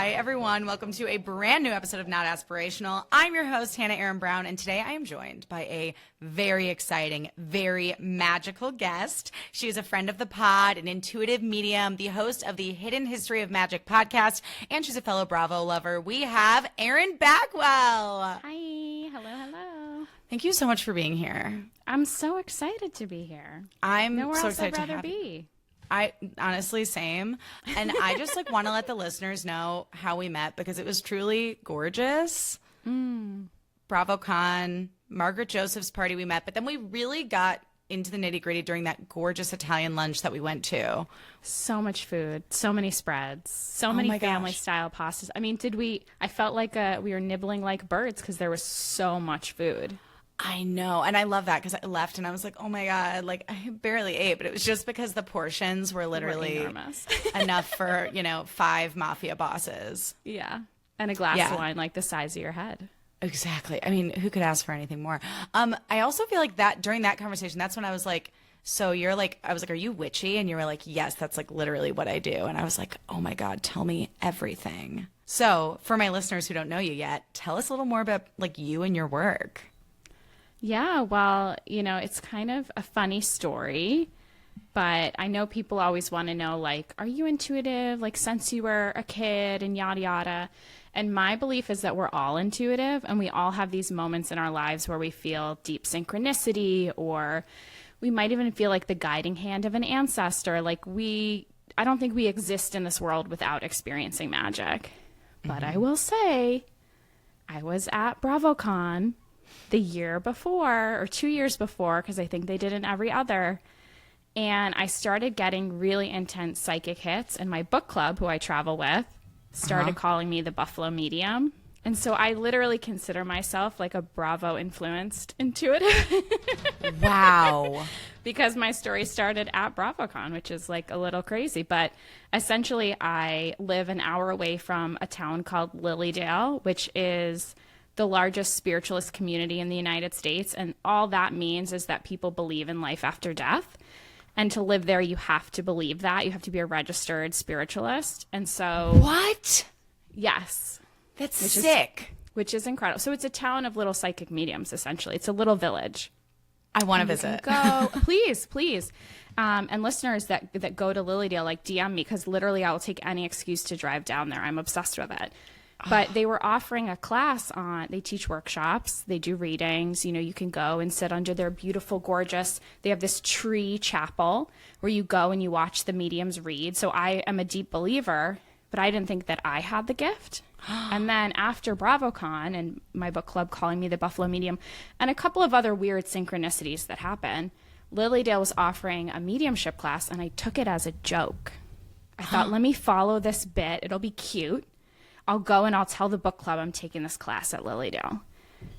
Hi, everyone. Welcome to a brand new episode of Not Aspirational. I'm your host, Hannah Erin Brown, and today I am joined by a very exciting, very magical guest. She is a friend of the pod, an intuitive medium, the host of the Hidden History of Magick podcast, and she's a fellow Bravo lover. We have Erin Bagwell. Hi. Hello. Thank you so much for being here. I'm so excited to be here. I'm Nowhere so else excited I'd rather to have you. be. I honestly, same. And I just want to let the listeners know how we met because it was truly gorgeous. BravoCon, Margaret Joseph's party we met, but then we really got into the nitty gritty during that gorgeous Italian lunch that we went to. So much food, so many spreads, so many family style pastas. I mean, I felt like we were nibbling like birds because there was so much food. I know. And I love that because I left and I was like, oh my God, I barely ate, but it was just because the portions were literally enormous. Enough for, 5 mafia bosses. Yeah. And a glass of wine like the size of your head. Exactly. I mean, who could ask for anything more? I also feel like that during that conversation, that's when I was like, so you're like, I was like, are you witchy? And you were like, yes, that's literally what I do. And I was like, oh my God, tell me everything. So for my listeners who don't know you yet, tell us a little more about you and your work. Yeah, well, it's kind of a funny story, but I know people always want to know, are you intuitive, since you were a kid and yada, yada. And my belief is that we're all intuitive and we all have these moments in our lives where we feel deep synchronicity, or we might even feel like the guiding hand of an ancestor. I don't think we exist in this world without experiencing magic. But I will say, I was at BravoCon the year before or 2 years before, because I think they did it every other. And I started getting really intense psychic hits, and my book club, who I travel with, started calling me the Buffalo Medium. And so I literally consider myself a Bravo influenced intuitive. Wow. Because my story started at BravoCon, which is a little crazy. But essentially I live an hour away from a town called Lilydale, which is the largest spiritualist community in the United States. And all that means is that people believe in life after death. And to live there, you have to believe that. You have to be a registered spiritualist. And so... What? Yes. That's sick. Which is incredible. So it's a town of little psychic mediums, essentially. It's a little village. I want to visit. Go. Please. And listeners that go to Lilydale, DM me, because literally I will take any excuse to drive down there. I'm obsessed with it. But they were offering a class they teach workshops, they do readings, you can go and sit under their beautiful, gorgeous, they have this tree chapel where you go and you watch the mediums read. So I am a deep believer, but I didn't think that I had the gift. And then after BravoCon and my book club calling me the Buffalo Medium and a couple of other weird synchronicities that happen, Lilydale was offering a mediumship class and I took it as a joke. I thought, let me follow this bit. It'll be cute. I'll go and I'll tell the book club I'm taking this class at Lilydale.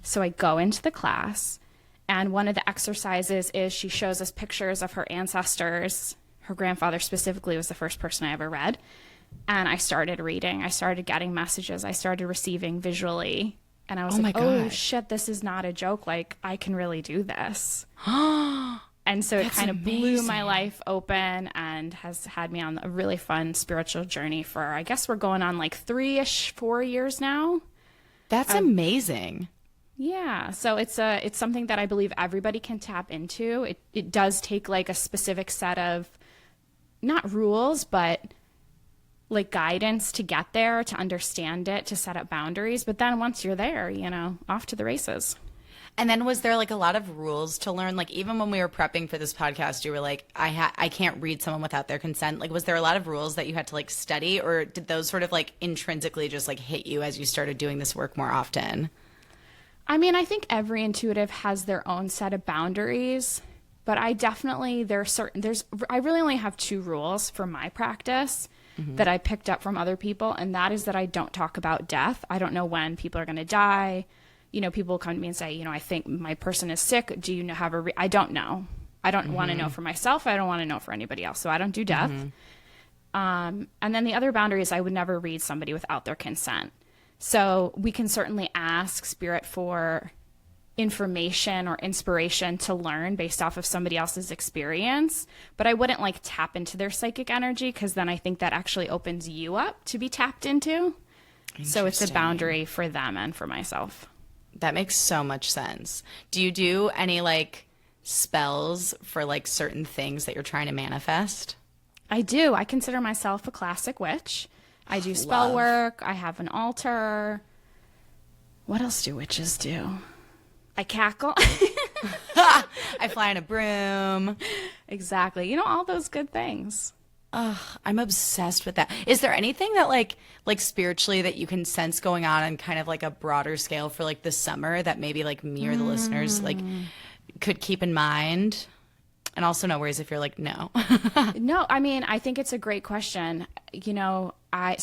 So I go into the class, and one of the exercises is she shows us pictures of her ancestors. Her grandfather specifically was the first person I ever read. And I started reading. I started getting messages. I started receiving visually. And I was oh shit, this is not a joke. I can really do this. And so it kind of blew my life open and has had me on a really fun spiritual journey for, I guess we're going on 3-ish, 4 years now. That's amazing. Yeah. So it's something that I believe everybody can tap into. It does take a specific set of, not rules, but guidance to get there, to understand it, to set up boundaries. But then once you're there, off to the races. And then was there a lot of rules to learn? Even when we were prepping for this podcast, you were like, I can't read someone without their consent. Was there a lot of rules that you had to study, or did those sort of intrinsically just hit you as you started doing this work more often? I mean, I think every intuitive has their own set of boundaries, but I definitely, I really only have 2 rules for my practice that I picked up from other people. And that is that I don't talk about death. I don't know when people are going to die. People come to me and say, I think my person is sick. Do you have I don't know. I don't want to know for myself. I don't want to know for anybody else. So I don't do death. And then the other boundary is I would never read somebody without their consent. So we can certainly ask spirit for information or inspiration to learn based off of somebody else's experience, but I wouldn't tap into their psychic energy, because then I think that actually opens you up to be tapped into. So it's a Interesting. boundary for them and for myself. That makes so much sense. Do you do any like spells for like certain things that you're trying to manifest? I do. I consider myself a classic witch. I do spell Love. work. I have an altar. What else do witches do? I cackle. I fly on a broom. Exactly. You know, all those good things. I'm obsessed with that. Is there anything that like spiritually that you can sense going on kind of like a broader scale for like the summer that maybe like me or the listeners like could keep in mind? And also no worries if you're like, no. No, I mean, I think it's a great question. You know, I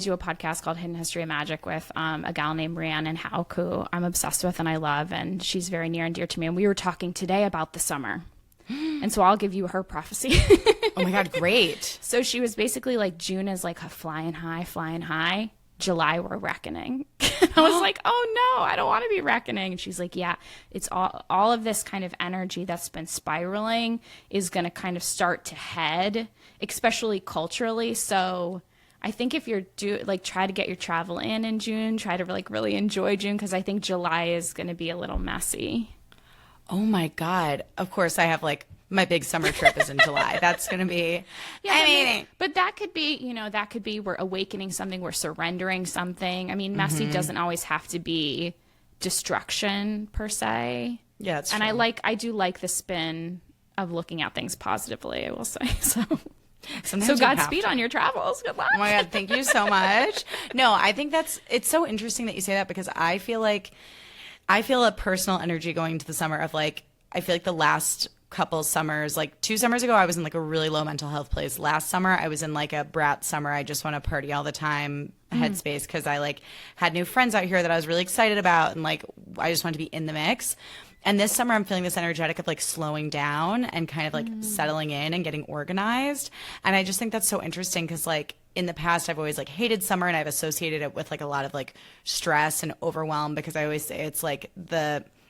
do a podcast called Hidden History of Magic with a gal named Rhiannon Hauk, who I'm obsessed with and I love, and she's very near and dear to me. And we were talking today about the summer. And so I'll give you her prophecy. Oh my God, great. So she was basically like, June is like a flying high. July, we're reckoning. I was like, oh no, I don't want to be reckoning. And she's like, yeah, it's all of this kind of energy that's been spiraling is going to kind of start to head, especially culturally. So I think if you're try to get your travel in June, try to like really enjoy June, because I think July is going to be a little messy. Oh my God. Of course I have like my big summer trip is in July. That's going to be amazing. But that could be, you know, we're awakening something, we're surrendering something. I mean, messy doesn't always have to be destruction per se. Yeah, that's and true. I do like the spin of looking at things positively, I will say. So Sometimes so you have Godspeed to. on your travels. Good luck. Oh my God, thank you so much. No, I think it's so interesting that you say that, because I feel a personal energy going into the summer of like, I feel like the last couple summers, like 2 summers ago, I was in like a really low mental health place. Last summer, I was in like a brat summer. I just want to party all the time headspace, because I like had new friends out here that I was really excited about, and like I just wanted to be in the mix. And this summer, I'm feeling this energetic of like slowing down and kind of like settling in and getting organized. And I just think that's so interesting, because like in the past, I've always like hated summer, and I've associated it with like a lot of like stress and overwhelm, because I always say it's like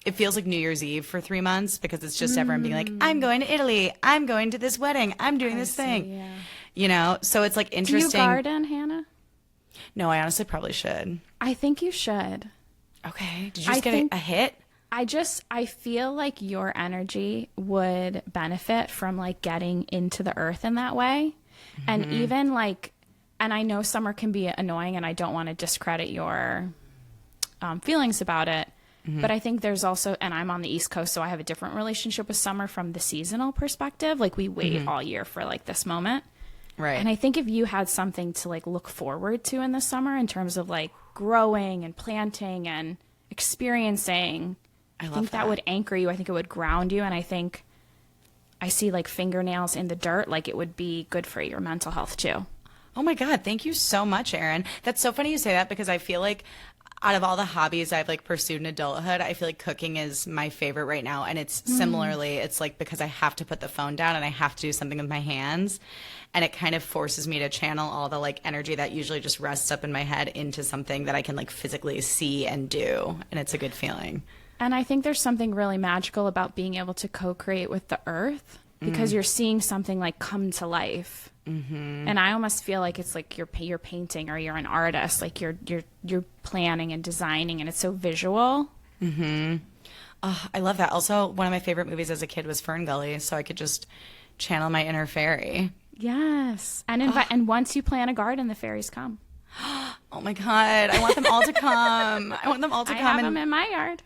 it feels like New Year's Eve for 3 months, because it's just everyone being like, I'm going to Italy, I'm going to this wedding, I'm doing this thing, Yeah. you know? So it's like Do interesting. you garden, Hannah? No, I honestly probably should. I think you should. Okay. Did you just get a hit? I feel like your energy would benefit from like getting into the earth in that way. And even like, and I know summer can be annoying, and I don't want to discredit your feelings about it. But I think there's also, and I'm on the East Coast, so I have a different relationship with summer from the seasonal perspective. Like we wait all year for like this moment. Right. And I think if you had something to like look forward to in the summer in terms of like growing and planting and experiencing, I think that would anchor you. I think it would ground you. And I think I see like fingernails in the dirt, like it would be good for your mental health too. Oh my God. Thank you so much, Erin. That's so funny you say that, because I feel like out of all the hobbies I've like pursued in adulthood, I feel like cooking is my favorite right now. And it's similarly, it's like because I have to put the phone down and I have to do something with my hands. And it kind of forces me to channel all the like energy that usually just rests up in my head into something that I can like physically see and do. And it's a good feeling. And I think there's something really magical about being able to co-create with the earth, because you're seeing something like come to life. And I almost feel like it's like you're painting, or you're an artist, like you're planning and designing, and it's so visual. Oh, I love that. Also, one of my favorite movies as a kid was Fern Gully, so I could just channel my inner fairy. Yes. And and once you plant a garden, the fairies come. Oh my God. I want them all to come. I want them all to I come. have them in my yard.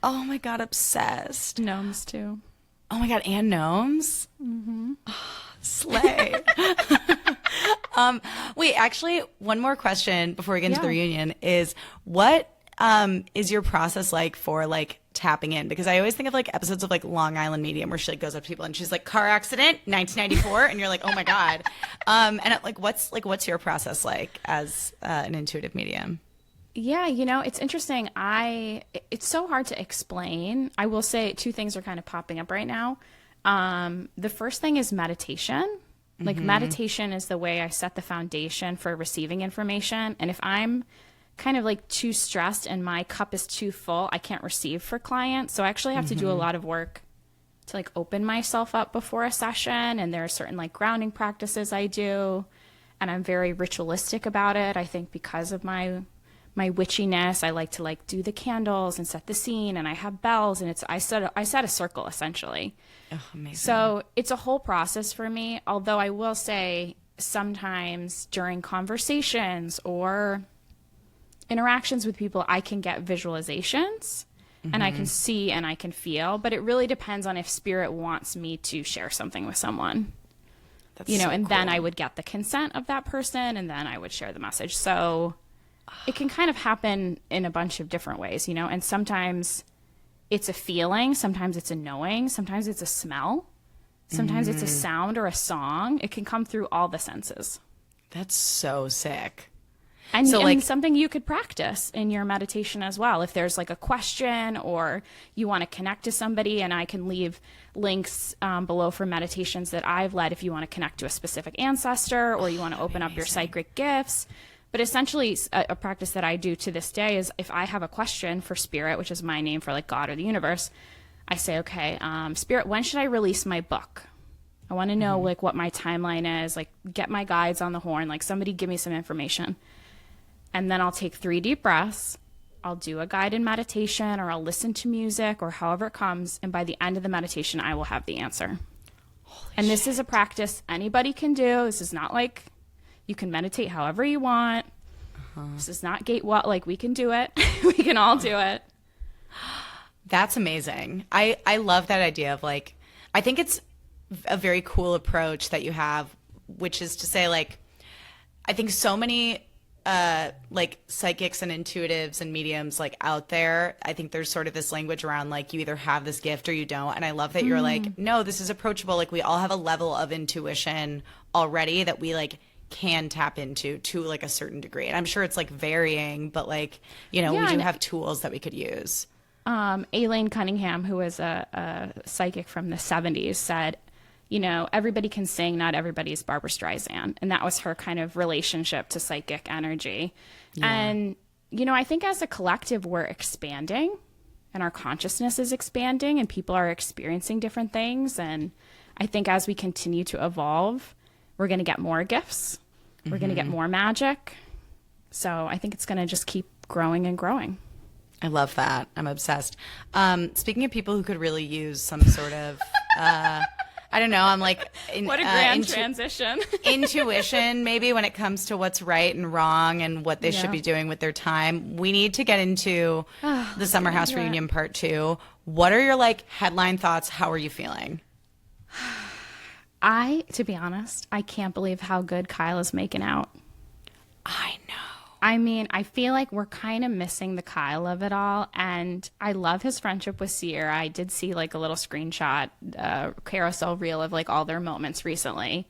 Oh my God, obsessed. Gnomes too. Oh my God, and gnomes? Slay. Wait, actually, one more question before we get into the reunion is, what is your process like for like tapping in? Because I always think of like episodes of like Long Island Medium where she like goes up to people and she's like, car accident 1994, and you're like, oh my God. And what's your process like as an intuitive medium? Yeah, you know, it's interesting. It's so hard to explain. I will say 2 things are kind of popping up right now. The first thing is meditation. Like meditation is the way I set the foundation for receiving information. And if I'm kind of like too stressed and my cup is too full, I can't receive for clients. So I actually have to do a lot of work to like open myself up before a session. And there are certain like grounding practices I do. And I'm very ritualistic about it. I think because of my my witchiness. I like to like do the candles and set the scene, and I have bells, and I set a circle essentially. Oh, amazing. So it's a whole process for me. Although I will say sometimes during conversations or interactions with people, I can get visualizations and I can see and I can feel, but it really depends on if spirit wants me to share something with someone. That's You know, so and cool. then I would get the consent of that person, and then I would share the message. So it can kind of happen in a bunch of different ways, you know, and sometimes it's a feeling, sometimes it's a knowing, sometimes it's a smell, sometimes it's a sound or a song. It can come through all the senses. That's so sick. And, So, and like- something you could practice in your meditation as well. If there's like a question or you want to connect to somebody, and I can leave links below for meditations that I've led if you want to connect to a specific ancestor or you want to open up your psychic gifts. But essentially, a practice that I do to this day is if I have a question for spirit, which is my name for like God or the universe, I say, okay, spirit, when should I release my book? I want to know like what my timeline is, like get my guides on the horn, like somebody give me some information. And then I'll take 3 deep breaths. I'll do a guided meditation, or I'll listen to music, or however it comes. And by the end of the meditation, I will have the answer. And this is a practice anybody can do. This is not like you can meditate however you want. This is not like we can do it. We can all do it. That's amazing. I love that idea of like, I think it's a very cool approach that you have, which is to say like, I think so many like psychics and intuitives and mediums like out there, I think there's sort of this language around like you either have this gift or you don't. And I love that you're like, no, this is approachable. Like we all have a level of intuition already that we like can tap into to like a certain degree. And I'm sure it's like varying, but like, you know, we do have tools that we could use. Elaine Cunningham, who was a psychic from the 70s, said, you know, everybody can sing, not everybody's Barbra Streisand. And that was her kind of relationship to psychic energy. Yeah. And, you know, I think as a collective, we're expanding and our consciousness is expanding and people are experiencing different things. And I think as we continue to evolve, we're going to get more gifts. We're going to get more magic. So I think it's going to just keep growing and growing. I love that. I'm obsessed. Speaking of people who could really use some sort of... I don't know. I'm like, what a grand transition. Intuition, maybe when it comes to what's right and wrong and what they should be doing with their time. We need to get into the Summer House Reunion Part 2. What are your like headline thoughts? How are you feeling? To be honest, I can't believe how good Kyle is making out. I know. I mean, I feel like we're kind of missing the Kyle of it all, and I love his friendship with Sierra. I did see like a little screenshot, carousel reel of like all their moments recently.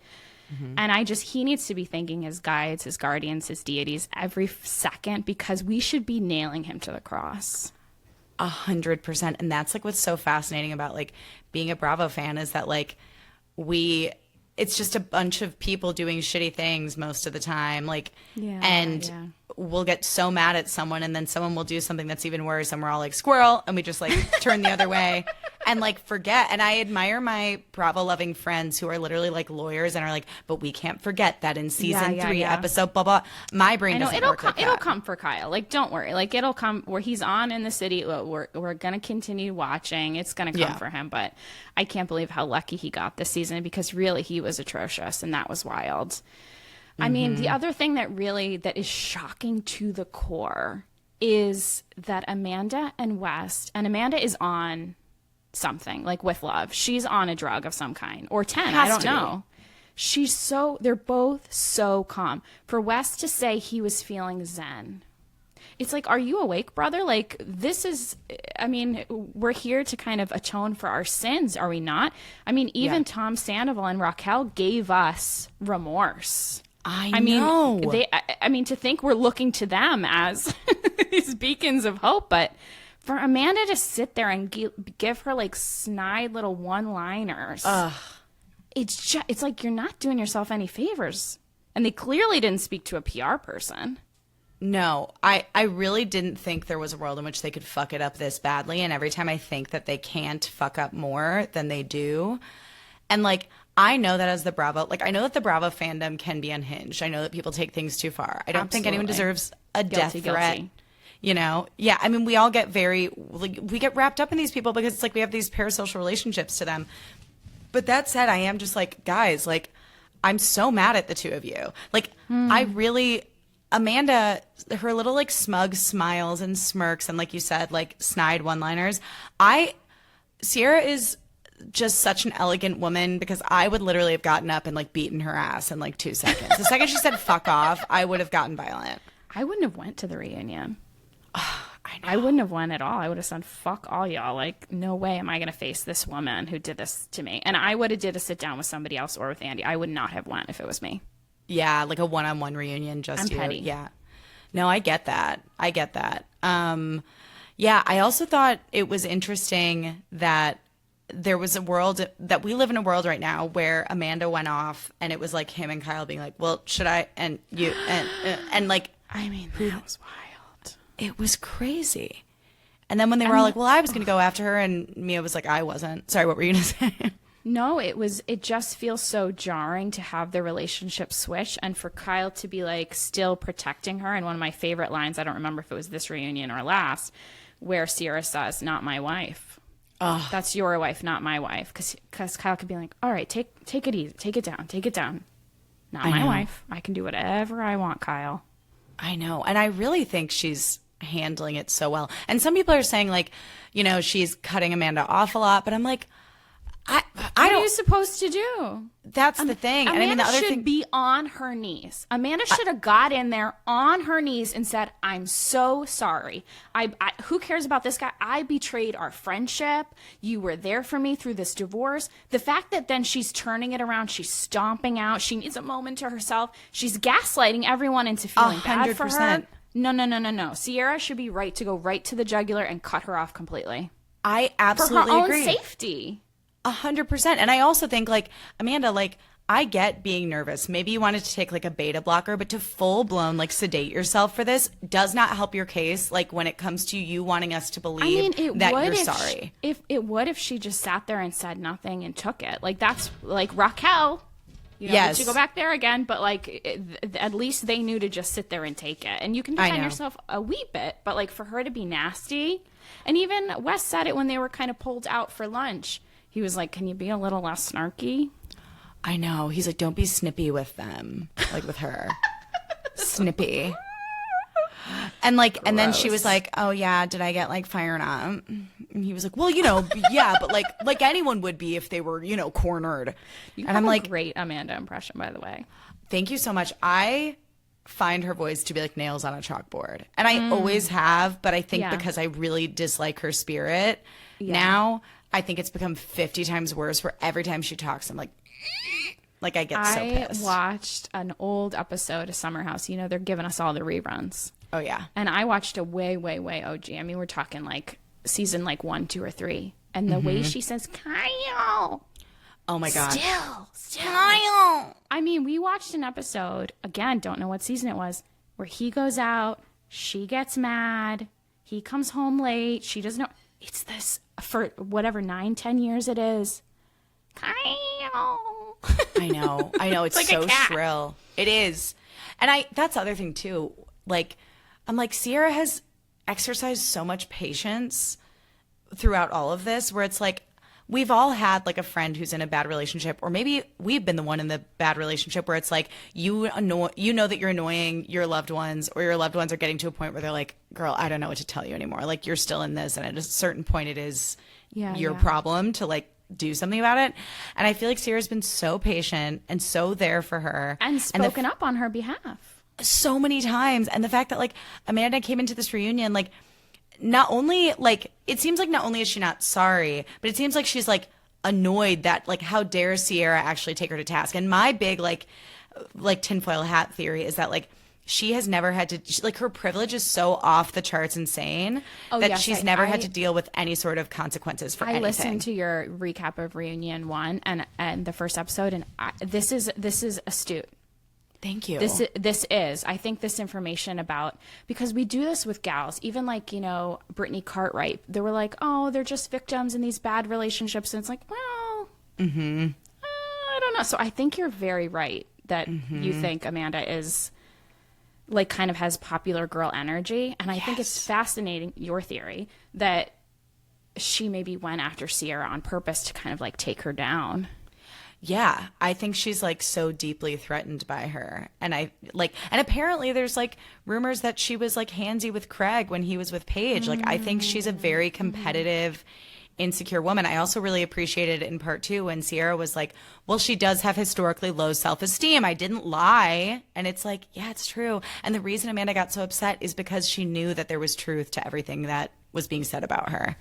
And he needs to be thanking his guides, his guardians, his deities every second, because we should be nailing him to the cross. 100%. And that's like what's so fascinating about like being a Bravo fan is that like it's just a bunch of people doing shitty things most of the time. Like, we'll get so mad at someone and then someone will do something that's even worse and we're all like squirrel and we just like turn the other way and like forget. And I admire my Bravo loving friends who are literally like lawyers and are like, but we can't forget that in season 3 episode blah blah. My brain doesn't work like that. It'll come for Kyle. Like, don't worry. Like, it'll come where he's on in the city. We're gonna continue watching. It's gonna come for him. But I can't believe how lucky he got this season, because really he was atrocious and that was wild. I mean, the other thing that is shocking to the core is that Amanda and West, and Amanda is on something like with love. She's on a drug of some kind, or 10. I don't know. They're both so calm. For West to say he was feeling zen, it's like, are you awake, brother? Like, we're here to kind of atone for our sins, are we not? I mean, even Tom Sandoval and Raquel gave us remorse. I know. To think we're looking to them as these beacons of hope, but for Amanda to sit there and give her like snide little one-liners, it's like you're not doing yourself any favors. And they clearly didn't speak to a PR person. No, I really didn't think there was a world in which they could fuck it up this badly. And every time I think that they can't fuck up more than they do. And like, I know that as the Bravo, like I know that the Bravo fandom can be unhinged. I know that people take things too far. I don't think anyone deserves a death threat. You know? Yeah. I mean, we all get we get wrapped up in these people because it's like we have these parasocial relationships to them. But that said, I am just like, guys, like, I'm so mad at the two of you. Like, Amanda, her little like smug smiles and smirks and like you said, like snide one-liners. Sierra is just such an elegant woman because I would literally have gotten up and like beaten her ass in like 2 seconds. The second she said fuck off, I would have gotten violent. I wouldn't have went to the reunion. I know. I wouldn't have won at all. I would have said, fuck all y'all. Like, no way am I going to face this woman who did this to me. And I would have did a sit down with somebody else or with Andy. I would not have went if it was me. Yeah, like a one-on-one reunion, just I'm petty. Yeah. No, I get that. Yeah, I also thought it was interesting that there was a world that we live in a world right now where Amanda went off and it was like him and Kyle being like, well, should I? And you, and like, I mean, that was wild. It was crazy. And then when they were all like, well, I was going to go after her, and Mia was like, I wasn't. Sorry, what were you going to say? No, it just feels so jarring to have the relationship switch and for Kyle to be like still protecting her. And one of my favorite lines, I don't remember if it was this reunion or last, where Sierra says, not my wife. Oh. That's your wife, not my wife. Because Kyle could be like, all right, take it easy. Take it down. Not my wife. I can do whatever I want, Kyle. I know. And I really think she's handling it so well. And some people are saying like, you know, she's cutting Amanda off a lot, but I'm like, what are you supposed to do? That's the thing. Amanda and I mean, the other should thing be on her knees. Amanda should have got in there on her knees and said, I'm so sorry. Who cares about this guy? I betrayed our friendship. You were there for me through this divorce. The fact that then she's turning it around, she's stomping out, she needs a moment to herself. She's gaslighting everyone into feeling bad for her. No. Sierra should be right to go right to the jugular and cut her off completely. I absolutely for her agree. own safety. 100%. And I also think like, Amanda, like, I get being nervous. Maybe you wanted to take like a beta blocker, but to full blown like sedate yourself for this does not help your case. Like when it comes to you wanting us to believe that you're sorry. If she just sat there and said nothing and took it, like that's like Raquel. You know, yes. To go back there again, but like at least they knew to just sit there and take it. And you can defend yourself a wee bit, but like for her to be nasty, and even Wes said it when they were kind of pulled out for lunch. He was like, can you be a little less snarky? I know. He's like, don't be snippy with them, like with her. Snippy. And like, Gross. And then she was like, oh yeah, did I get like fired up? And he was like, well, you know, yeah, but like anyone would be if they were, you know, cornered. You have a great Amanda impression, by the way. Thank you so much. I find her voice to be like nails on a chalkboard. And I always have, but I think because I really dislike her spirit now, I think it's become 50 times worse where every time she talks, I'm like I get so pissed. I watched an old episode of Summer House. You know, they're giving us all the reruns. Oh, yeah. And I watched a way OG. I mean, we're talking like season like 1, 2, or 3. And the way she says, Kyle. Oh, my God. Still. Kyle. I mean, we watched an episode, again, don't know what season it was, where he goes out, she gets mad, he comes home late, she doesn't know. It's this for whatever 9-10 years it is. Kyle. I know. It's like so shrill. It is. And that's the other thing too. Like, I'm like, Sierra has exercised so much patience throughout all of this where it's like, we've all had like a friend who's in a bad relationship, or maybe we've been the one in the bad relationship where it's like you know that you're annoying your loved ones, or your loved ones are getting to a point where they're like, girl, I don't know what to tell you anymore. Like you're still in this, and at a certain point it is your problem to like do something about it. And I feel like Sierra's been so patient and so there for her and spoken up on her behalf so many times. And the fact that like Amanda came into this reunion, like not only like it seems like not only is she not sorry, but it seems like she's like annoyed that like how dare Sierra actually take her to task. And my big like tinfoil hat theory is that like she has never had to like her privilege is so off the charts insane that she's never had to deal with any sort of consequences for anything. I listened to your recap of Reunion 1 and the first episode, and this is astute. Thank you. This is. I think this information about, because we do this with gals, even like, you know, Brittany Cartwright, they were like, oh, they're just victims in these bad relationships. And it's like, well, I don't know. So I think you're very right that you think Amanda is like kind of has popular girl energy. And I think it's fascinating, your theory, that she maybe went after Sierra on purpose to kind of like take her down. Yeah, I think she's like so deeply threatened by her. And and apparently there's like rumors that she was like handsy with Craig when he was with Paige. Like, I think she's a very competitive, insecure woman. I also really appreciated in part 2 when Sierra was like, well, she does have historically low self-esteem. I didn't lie. And it's like, yeah, it's true. And the reason Amanda got so upset is because she knew that there was truth to everything that was being said about her.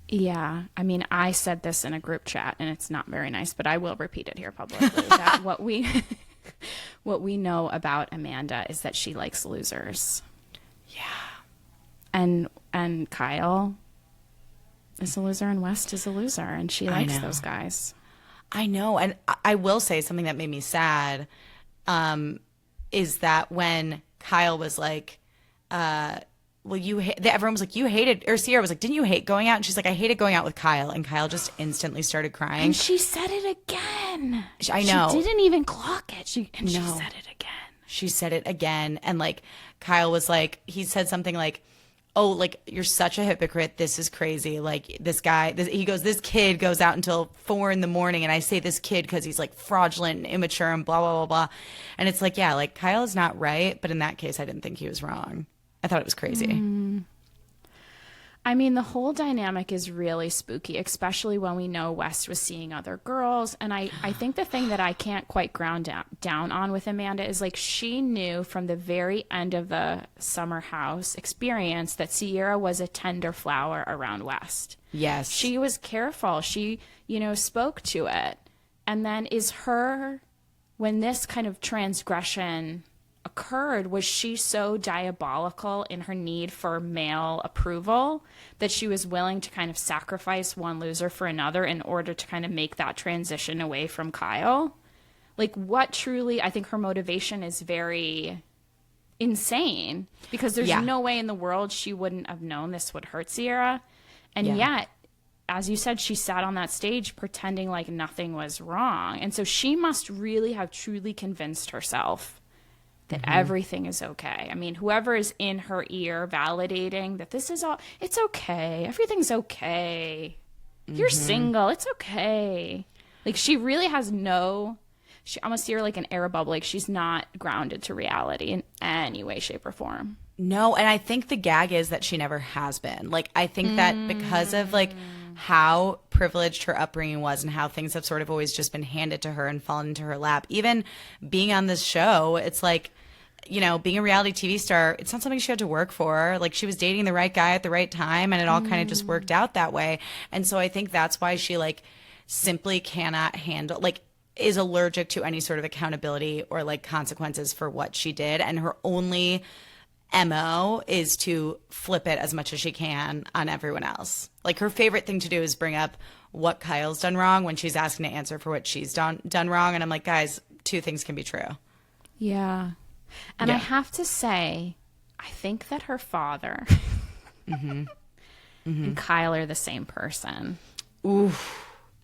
Yeah, I mean, I said this in a group chat, and it's not very nice, but I will repeat it here publicly. That what we know about Amanda is that she likes losers. Yeah, and Kyle is a loser, and West is a loser, and she likes those guys. I know, and I will say something that made me sad, is that when Kyle was like, well, everyone was like, you hated, or Sierra was like, didn't you hate going out? And she's like, I hated going out with Kyle. And Kyle just instantly started crying. And she said it again. I know. She didn't even clock it. She said it again. She said it again. And like, Kyle was like, he said something like, oh, like, you're such a hypocrite. This is crazy. Like, this guy, he goes, this kid goes out until 4 a.m. And I say this kid because he's like fraudulent and immature and blah, blah, blah, blah. And it's like, yeah, like, Kyle is not right. But in that case, I didn't think he was wrong. I thought it was crazy. I mean, the whole dynamic is really spooky, especially when we know West was seeing other girls. And I think the thing that I can't quite ground down on with Amanda is like she knew from the very end of the summer house experience that Sierra was a tender flower around West. Yes. She was careful. She, spoke to it. And then when this kind of transgression occurred, was she so diabolical in her need for male approval that she was willing to kind of sacrifice one loser for another in order to kind of make that transition away from Kyle? Like, what truly, I think her motivation is very insane, because there's no way in the world she wouldn't have known this would hurt Sierra. And yet, as you said, she sat on that stage pretending like nothing was wrong. And so she must really have truly convinced herself that everything is okay. I mean, whoever is in her ear validating that this is all, it's okay. Everything's okay. You're single. It's okay. Like, she really has she almost see her like an air bubble. Like, she's not grounded to reality in any way, shape, or form. No, and I think the gag is that she never has been. Like, I think that because of like how privileged her upbringing was and how things have sort of always just been handed to her and fallen into her lap, even being on this show, it's like, being a reality TV star, it's not something she had to work for. Like, she was dating the right guy at the right time, and it all kind of just worked out that way. And so I think that's why she like simply cannot handle, like, is allergic to any sort of accountability or like consequences for what she did. And her only MO is to flip it as much as she can on everyone else. Like, her favorite thing to do is bring up what Kyle's done wrong when she's asking to answer for what she's done wrong. And I'm like, guys, 2 things can be true. Yeah. And I have to say, I think that her father and Kyle are the same person. Oof.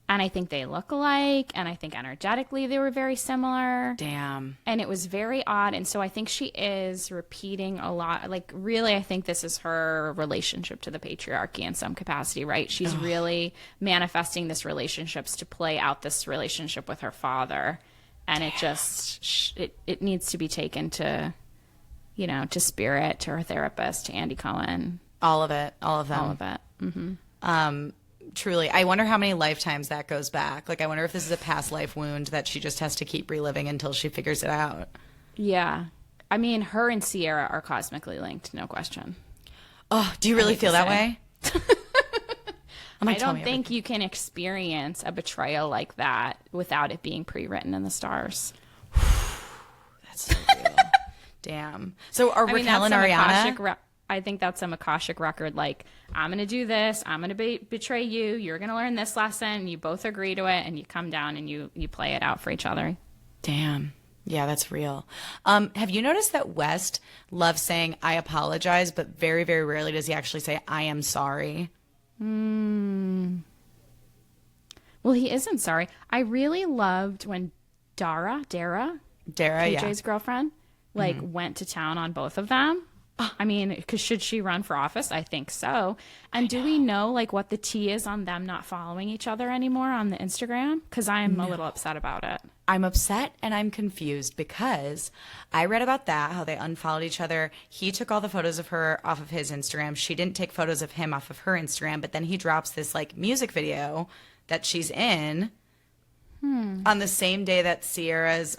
And I think they look alike, and I think energetically they were very similar. Damn. And it was very odd. And so I think she is repeating a lot. Like, really, I think this is her relationship to the patriarchy in some capacity, right? She's really manifesting this relationships to play out this relationship with her father. And it just, it needs to be taken to, to Spirit, to her therapist, to Andy Cohen. All of it. All of them. All of it. Truly. I wonder how many lifetimes that goes back. Like, I wonder if this is a past life wound that she just has to keep reliving until she figures it out. Yeah. I mean, her and Sierra are cosmically linked, no question. Oh, do you really feel that way? I don't think you can experience a betrayal like that without it being pre-written in the stars. That's so real. Damn. So are Raquel and Ariana? I think that's some Akashic record. Like, I'm going to do this. I'm going to betray you. You're going to learn this lesson. You both agree to it, and you come down and you play it out for each other. Damn. Yeah, that's real. Have you noticed that West loves saying, I apologize, but very, very rarely does he actually say, I am sorry? Well, he isn't sorry. I really loved when Dara, PJ's girlfriend, like went to town on both of them. I mean, because should she run for office? I think so. And do we know like what the tea is on them not following each other anymore on the Instagram? Because I am a little upset about it. I'm upset and I'm confused because I read about that, how they unfollowed each other. He took all the photos of her off of his Instagram. She didn't take photos of him off of her Instagram, but then he drops this like music video that she's in on the same day that Sierra's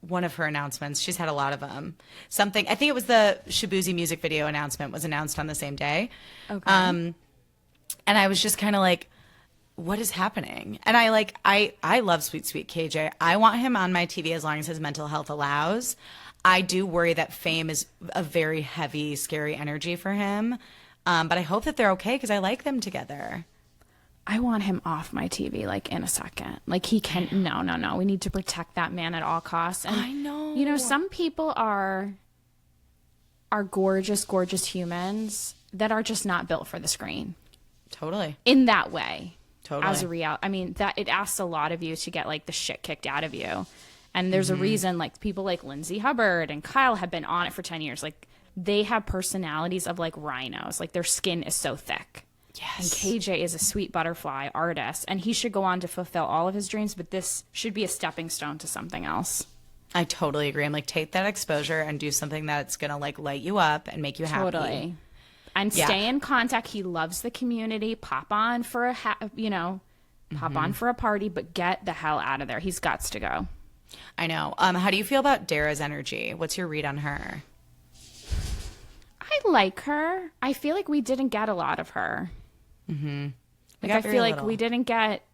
one of her announcements. She's had a lot of them. Something, I think it was the Shabuzi music video announcement was announced on the same day. Okay. And I was just kind of like, what is happening? And I love Sweet Sweet KJ. I want him on my TV as long as his mental health allows. I do worry that fame is a very heavy, scary energy for him. But I hope that they're okay because I like them together. I want him off my TV like in a second. Like he can no. We need to protect that man at all costs. And I know. You know, some people are gorgeous, gorgeous humans that are just not built for the screen. Totally. In that way. Totally. As a reality. I mean, that it asks a lot of you to get like the shit kicked out of you. And there's a reason like people like Lindsay Hubbard and Kyle have been on it for 10 years. Like they have personalities of like rhinos. Like their skin is so thick. Yes. And KJ is a sweet butterfly artist, and he should go on to fulfill all of his dreams, but this should be a stepping stone to something else. I totally agree. I'm like, take that exposure and do something that's going to like light you up and make you happy. Totally. And stay in contact. He loves the community. Pop on for pop on for a party, but get the hell out of there. He's got to go. I know. How do you feel about Dara's energy? What's your read on her? I like her. I feel like we didn't get a lot of her. Mm-hmm. Like I feel like we didn't get.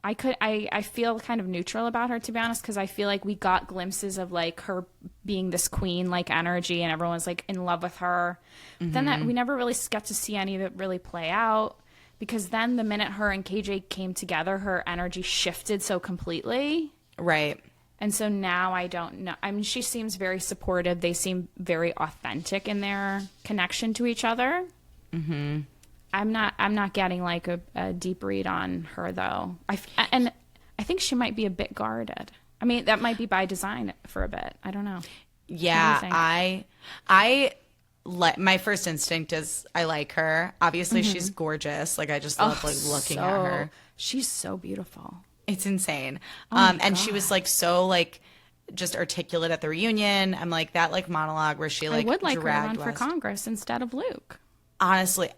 I feel kind of neutral about her, to be honest, because I feel like we got glimpses of like her being this queen like energy, and everyone's like in love with her. Then that we never really got to see any of it really play out, because then the minute her and KJ came together, her energy shifted so completely. Right. And so now I don't know. I mean, she seems very supportive. They seem very authentic in their connection to each other. Mm-hmm. I'm not getting like a deep read on her though. And I think she might be a bit guarded. I mean, that might be by design for a bit. I don't know. Yeah, my first instinct is I like her. Obviously, she's gorgeous. Like I just love like looking at her. She's so beautiful. It's insane. And she was like so like just articulate at the reunion. I'm like that like monologue where she like I would like her to dragged run for Wes. Congress instead of Luke. Honestly,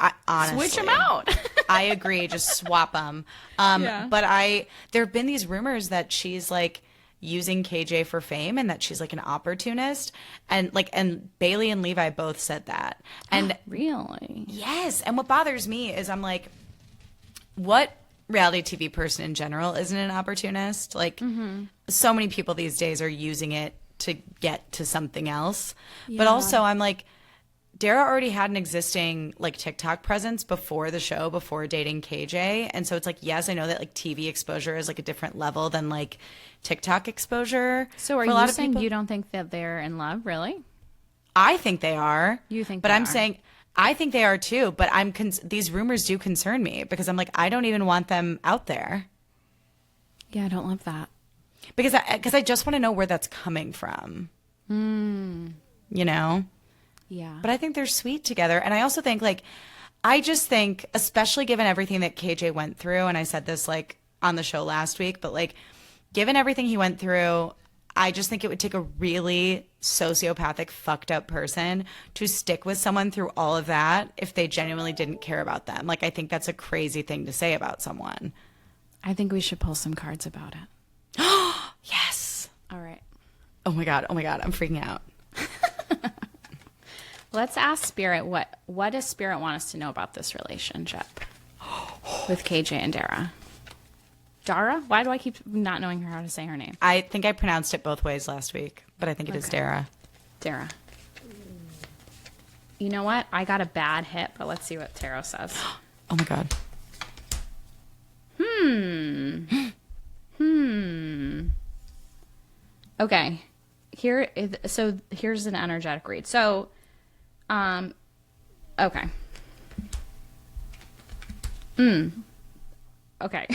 Switch them out. I agree. Just swap them. Yeah. But there have been these rumors that she's like using KJ for fame and that she's like an opportunist, and Bailey and Levi both said that. And Really? yes. And what bothers me is I'm like, what reality TV person in general isn't an opportunist? Like so many people these days are using it to get to something else. But Yeah. also I'm like, Dara already had an existing like TikTok presence before the show, before dating KJ. And so it's like, yes, I know that like TV exposure is like a different level than like TikTok exposure. So are for a lot you of saying people. you don't think that they're in love, really? I think they are. You think but they I'm are. saying I think they are too. But these rumors do concern me because I'm like, I don't even want them out there Yeah, I don't love that. because I just want to know where that's coming from. You know. Yeah. But I think they're sweet together. And I also think I just think, especially given everything that KJ went through, and I said this like on the show last week, but like given everything he went through, I just think it would take a really sociopathic, fucked up person to stick with someone through all of that if they genuinely didn't care about them. Like, I think that's a crazy thing to say about someone. I think we should pull some cards about it. Yes. All right. Oh my God. I'm freaking out. Let's ask Spirit what does Spirit want us to know about this relationship with KJ and Dara? Dara? Why do I keep not knowing how to say her name? I think I pronounced it both ways last week, but I think it is Dara. Dara. You know what? I got a bad hit, but let's see what tarot says. Oh my God. Okay. Here's an energetic read. So, okay. Okay.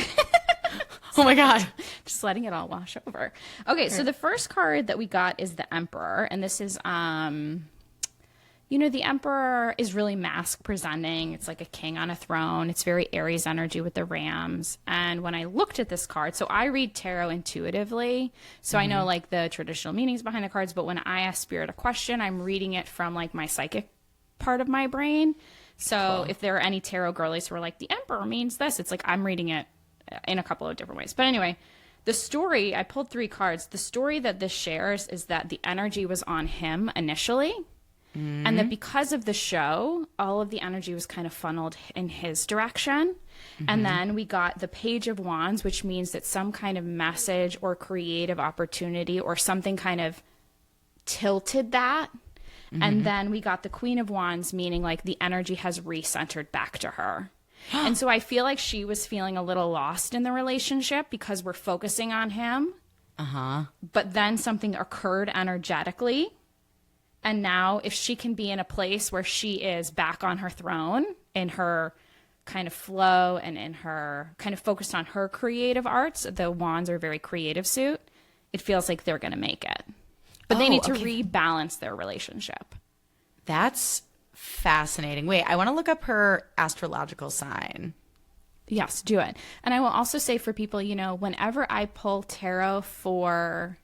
Oh my God. Just letting it all wash over. Okay, so the first card that we got is the Emperor, and this is the Emperor is really mask presenting. It's like a king on a throne. It's very Aries energy with the rams. And when I looked at this card, so I read tarot intuitively, so I know like the traditional meanings behind the cards, but when I ask Spirit a question, I'm reading it from like my psychic part of my brain. So if there are any tarot girlies who are like, the Emperor means this, it's like I'm reading it in a couple of different ways. But anyway, the story, I pulled 3 cards. The story that this shares is that the energy was on him initially, and that because of the show, all of the energy was kind of funneled in his direction. And then we got the Page of Wands, which means that some kind of message or creative opportunity or something kind of tilted that. And then we got the Queen of Wands, meaning like the energy has recentered back to her. And so I feel like she was feeling a little lost in the relationship because we're focusing on him. But then something occurred energetically. And now if she can be in a place where she is back on her throne, in her kind of flow and in her kind of focused on her creative arts, the wands are a very creative suit, it feels like they're going to make it. But they need to rebalance their relationship. That's fascinating. Wait, I want to look up her astrological sign. Yes, do it. And I will also say for people, whenever I pull tarot for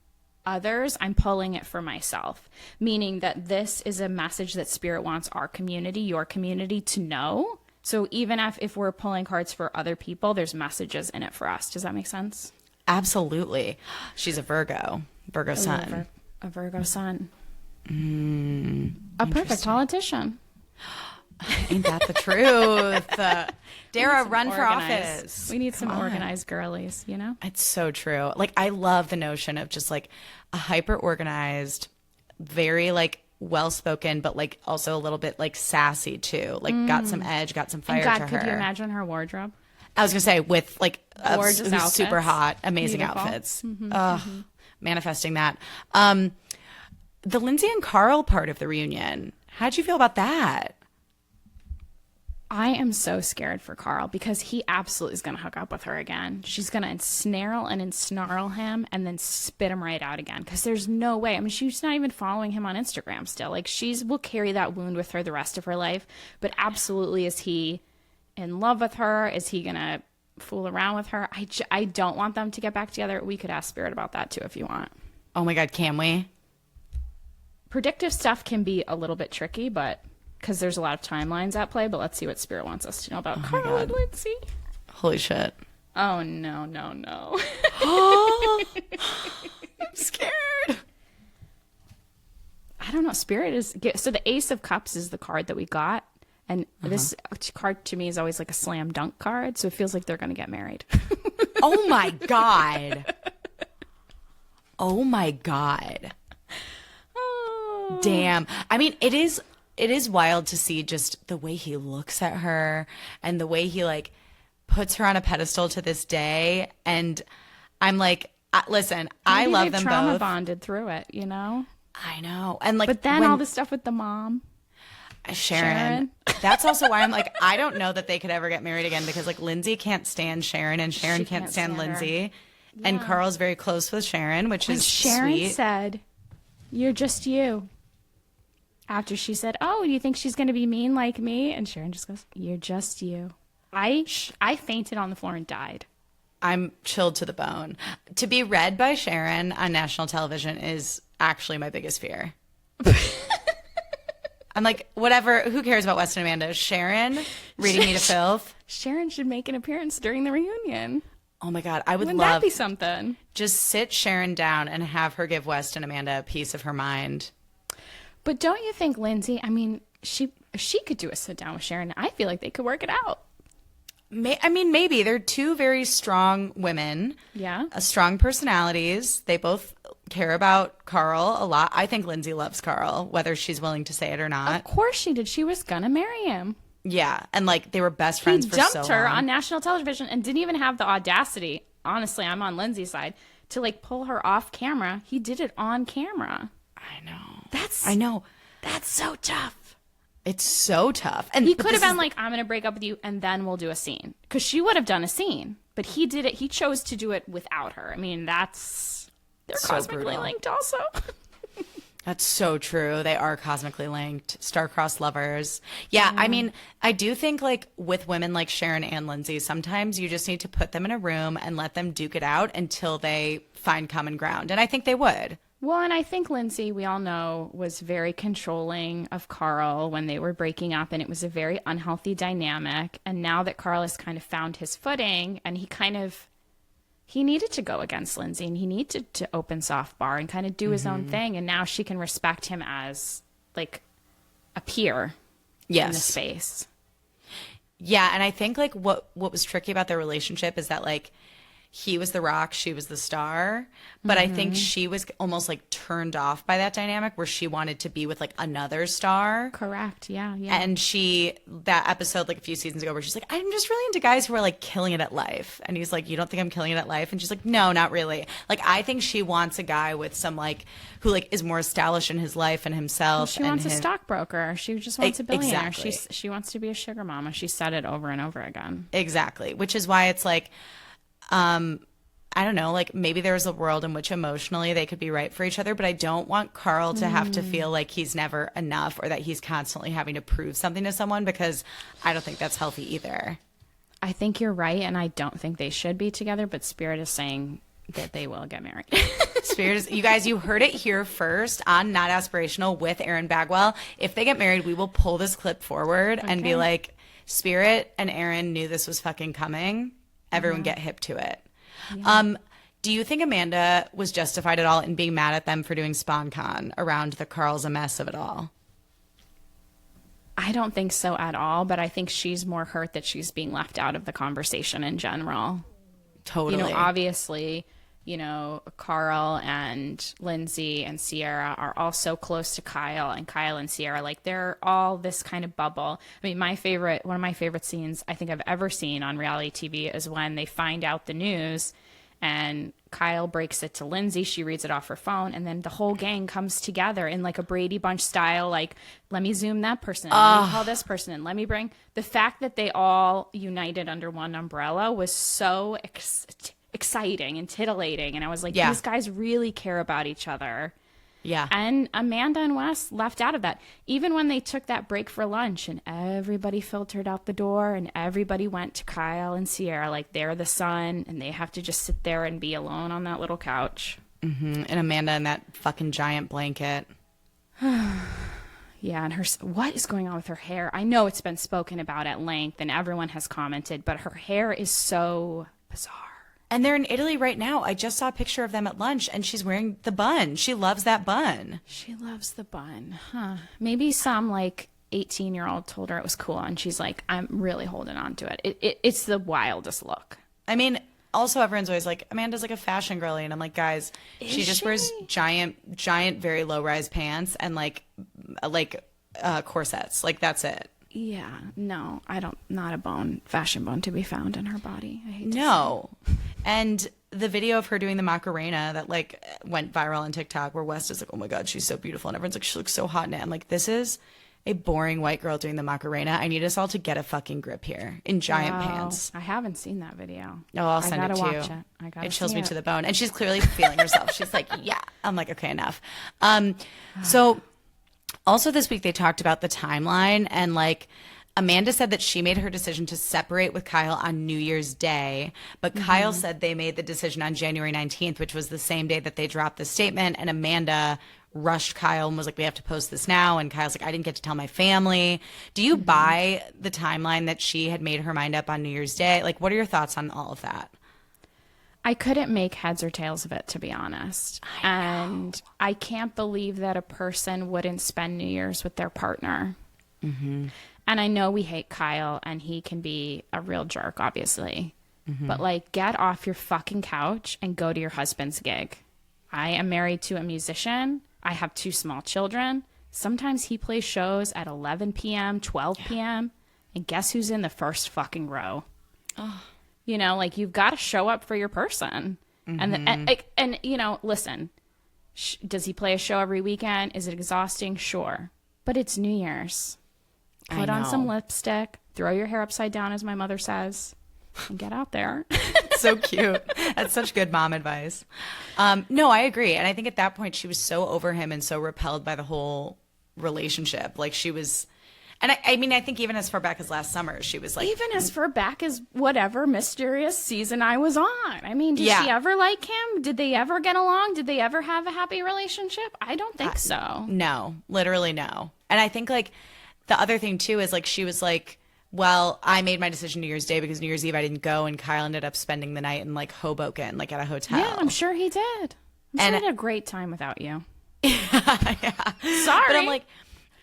others, I'm pulling it for myself, meaning that this is a message that Spirit wants our community, your community, to know. So even if we're pulling cards for other people, there's messages in it for us. Does that make sense? Absolutely. She's a Virgo sun. A Virgo sun. A perfect politician. Ain't that the truth? Dara, run for office. We need some organized girlies, It's so true. Like, I love the notion of just like a hyper organized, very like well-spoken, but like also a little bit like sassy too. Like got some edge, got some fire and God, to her. could you imagine her wardrobe? I was going to say with like gorgeous outfits. Super hot, amazing Beautiful. outfits. Manifesting that. The Lindsay and Carl part of the reunion. How'd you feel about that? I am so scared for Carl because he absolutely is going to hook up with her again. She's going to ensnarl and ensnarl him and then spit him right out again because there's no way. I mean, she's not even following him on Instagram still. Like, will carry that wound with her the rest of her life. But absolutely, is he in love with her? Is he going to fool around with her? I don't want them to get back together. We could ask Spirit about that too if you want. Oh my God, can we? Predictive stuff can be a little bit tricky, but because there's a lot of timelines at play, but let's see what Spirit wants us to know about Carl and Lindsay. Holy shit. Oh, no. I'm scared. I don't know. Spirit is... So the Ace of Cups is the card that we got. And this card to me is always like a slam dunk card. So it feels like they're going to get married. Oh, my God. Oh, my God. Oh. Damn. I mean, it is wild to see just the way he looks at her and the way he like puts her on a pedestal to this day. And I'm like, listen, I love them trauma both. Bonded through it, I know. And like, but then all the stuff with the mom, Sharon. That's also why I'm like, I don't know that they could ever get married again because like Lindsay can't stand Sharon and Sharon can't stand Lindsay. Yeah. And Carl's very close with Sharon, which is Sharon sweet. Said, "You're just you." After she said, "Oh, do you think she's going to be mean like me?" And Sharon just goes, "You're just you." I fainted on the floor and died. I'm chilled to the bone. To be read by Sharon on national television is actually my biggest fear. I'm like, whatever, who cares about Weston and Amanda? Sharon reading me to filth. Sharon should make an appearance during the reunion. Oh my God, I would Wouldn't love that be something? Just sit Sharon down and have her give West and Amanda a piece of her mind. But don't you think Lindsay, I mean, she could do a sit down with Sharon. I feel like they could work it out. Maybe. They're two very strong women. Yeah. Strong personalities. They both care about Carl a lot. I think Lindsay loves Carl, whether she's willing to say it or not. Of course she did. She was going to marry him. Yeah. And like they were best friends for so long. He dumped her on national television and didn't even have the audacity. Honestly, I'm on Lindsay's side to like pull her off camera. He did it on camera. I know. I know. That's so tough. It's so tough. And he could have been like, I'm going to break up with you and then we'll do a scene. Because she would have done a scene. But he did it. He chose to do it without her. I mean, they're so cosmically brutal. linked also. That's so true. They are cosmically linked, star-crossed lovers. Yeah, I mean, I do think like with women like Sharon and Lindsay, sometimes you just need to put them in a room and let them duke it out until they find common ground. And I think they would. Well, and I think Lindsay, we all know, was very controlling of Carl when they were breaking up, and it was a very unhealthy dynamic. And now that Carl has kind of found his footing, and he needed to go against Lindsay, and he needed to open soft bar and kind of do his own thing. And now she can respect him as like a peer in the space. Yeah, and I think like what was tricky about their relationship is that like he was the rock, she was the star. But I think she was almost like turned off by that dynamic where she wanted to be with like another star. Correct. Yeah. And that episode like a few seasons ago where she's like, I'm just really into guys who are like killing it at life. And he's like, you don't think I'm killing it at life? And she's like, no, not really. Like, I think she wants a guy with some like, who like is more established in his life and himself. Well, she wants a stockbroker. She just wants a billionaire. Exactly. She wants to be a sugar mama. She said it over and over again. Exactly. Which is why it's like, I don't know, like maybe there's a world in which emotionally they could be right for each other, but I don't want Carl to have to feel like he's never enough or that he's constantly having to prove something to someone, because I don't think that's healthy either. I think you're right, and I don't think they should be together, but Spirit is saying that they will get married. Spirit is, you guys, you heard it here first on Not Aspirational with Erin Bagwell. If they get married, we will pull this clip forward and be like, Spirit and Erin knew this was fucking coming. Everyone get hip to it. Yeah. Do you think Amanda was justified at all in being mad at them for doing SpawnCon around the Carl's a mess of it all? I don't think so at all, but I think she's more hurt that she's being left out of the conversation in general. Totally. You know, obviously, Carl and Lindsay and Sierra are all so close to Kyle, and Kyle and Sierra, like they're all this kind of bubble. I mean, one of my favorite scenes I think I've ever seen on reality TV is when they find out the news and Kyle breaks it to Lindsay. She reads it off her phone, and then the whole gang comes together in like a Brady Bunch style, like, let me zoom that person in, let me call this person in, let me bring. The fact that they all united under one umbrella was so exciting and titillating, and I was like, these guys really care about each other. Yeah. And Amanda and Wes left out of that. Even when they took that break for lunch and everybody filtered out the door and everybody went to Kyle and Sierra, like they're the son and they have to just sit there and be alone on that little couch. Mm-hmm. And Amanda in that fucking giant blanket. Yeah, and what is going on with her hair? I know it's been spoken about at length and everyone has commented, but her hair is so bizarre. And they're in Italy right now. I just saw a picture of them at lunch, and she's wearing the bun. She loves that bun. She loves the bun. Huh. Maybe some, 18-year-old told her it was cool, and she's like, I'm really holding on to it. It's the wildest look. I mean, also everyone's always like, Amanda's like a fashion girly. And I'm like, guys, she just wears giant, very low-rise pants and, corsets. Like, that's it. Yeah, no, not a fashion bone to be found in her body. I hate to say. And the video of her doing the Macarena that went viral on TikTok where West is like, oh my God, she's so beautiful. And everyone's like, she looks so hot in it. I'm like, this is a boring white girl doing the Macarena. I need us all to get a fucking grip here in giant pants. I haven't seen that video. Oh, I'll send it to you. It chills me to the bone. And she's clearly feeling herself. She's like, yeah. I'm like, okay, enough. So also this week they talked about the timeline, and Amanda said that she made her decision to separate with Kyle on New Year's Day, but Kyle said they made the decision on January 19th, which was the same day that they dropped the statement, and Amanda rushed Kyle and was like, we have to post this now, and Kyle's like, I didn't get to tell my family. Do you buy the timeline that she had made her mind up on New Year's Day? What are your thoughts on all of that? I couldn't make heads or tails of it, to be honest. And I can't believe that a person wouldn't spend New Year's with their partner. Mm-hmm. And I know we hate Kyle, and he can be a real jerk, obviously. Mm-hmm. But, get off your fucking couch and go to your husband's gig. I am married to a musician. I have 2 small children. Sometimes he plays shows at 11 p.m., 12 p.m., and guess who's in the first fucking row? Oh. You've got to show up for your person. Mm-hmm. And listen, does he play a show every weekend? Is it exhausting? Sure. But it's New Year's. Put on some lipstick, throw your hair upside down, as my mother says, and get out there. So cute. That's such good mom advice. No, I agree. And I think at that point she was so over him and so repelled by the whole relationship. Like she was, and I mean, I think even as far back as last summer, she was like, even as far back as whatever mysterious season I was on. I mean, did she ever like him? Did they ever get along? Did they ever have a happy relationship? I don't think so. No, literally no. And I think like the other thing too is like she was like, well, I made my decision New Year's Day because New Year's Eve I didn't go, and Kyle ended up spending the night in like Hoboken, like at a hotel. Yeah, I'm sure he did. I'm sure he had a great time without you. Yeah. Sorry. But